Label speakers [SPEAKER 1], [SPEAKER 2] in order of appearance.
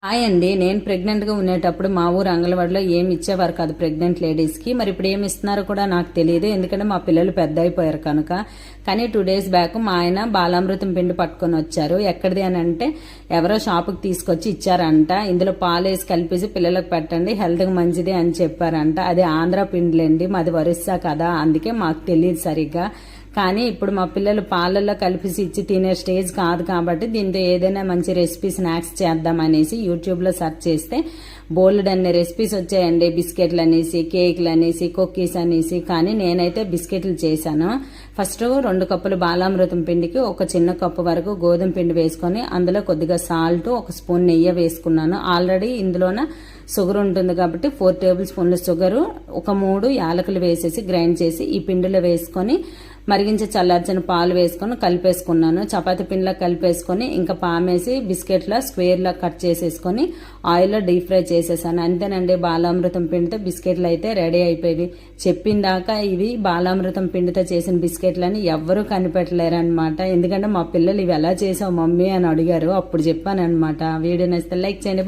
[SPEAKER 1] Hi అండి. నేను ప్రెగ్నెంట్గా ఉండేటప్పుడు మా ఊరు అంగన్వాడిలో ఏమి ఇచ్చేవారు కాదు ప్రెగ్నెంట్ లేడీస్కి. మరి ఇప్పుడు ఏమి ఇస్తున్నారో కూడా నాకు తెలియదు, ఎందుకంటే మా పిల్లలు పెద్ద అయిపోయారు కనుక. కానీ 2 days బ్యాక్ మా ఆయన బాలామృతం పిండి పట్టుకొని వచ్చారు. ఎక్కడిది అని అంటే ఎవరో షాపుకి తీసుకొచ్చి ఇచ్చారంట. ఇందులో పాలు వేసి కలిపేసి పిల్లలకు పెట్టండి, హెల్త్కి మంచిది అని చెప్పారంట. అది ఆంధ్ర పిండిలేండి, మాది ఒరిస్సా కదా, అందుకే మాకు తెలియదు సరిగ్గా. కానీ ఇప్పుడు మా పిల్లలు పాలల్లో కలిపేసి ఇచ్చి తినే స్టేజ్ కాదు కాబట్టి దీంతో ఏదైనా మంచి రెసిపీ స్నాక్స్ చేద్దామనేసి యూట్యూబ్లో సెర్చ్ చేస్తే బోల్డ్ అన్ని రెసిపీస్ వచ్చాయండి. బిస్కెట్లు అనేసి, కేక్లు అనేసి, కుక్కీస్ అనేసి. కానీ నేనైతే బిస్కెట్లు చేశాను. ఫస్ట్ 2 కప్పులు బాలామృతం పిండికి 1 చిన్న కప్పు వరకు గోధుమ పిండి వేసుకొని అందులో కొద్దిగా సాల్ట్, 1 స్పూన్ నెయ్యి వేసుకున్నాను. ఆల్రెడీ ఇందులోన షుగర్ ఉంటుంది కాబట్టి 4 టేబుల్ స్పూన్ల షుగరు, 3 యాలకులు వేసేసి గ్రైండ్ చేసి ఈ పిండిలో వేసుకొని మరిగించి చల్లార్చిన పాలు వేసుకొని కలిపేసుకున్నాను. చపాతీ పిండిలా కలిపేసుకొని ఇంకా పామేసి బిస్కెట్లా స్క్వేర్లా కట్ చేసేసుకొని ఆయిల్లో డీప్ ఫ్రై చేసేసాను. అంతేనండి, బాలామృతం పిండితో బిస్కెట్లు అయితే రెడీ అయిపోయి. చెప్పిందాక ఇవి బాలామృతం పిండితో చేసిన బిస్కెట్లని ఎవ్వరూ కనిపెట్టలేరు అనమాట. ఎందుకంటే మా పిల్లలు ఇవి ఎలా చేసావు మమ్మీ అని అడిగారు. అప్పుడు చెప్పాను అనమాట. వీడియో నచ్చితే లైక్ చేయండి.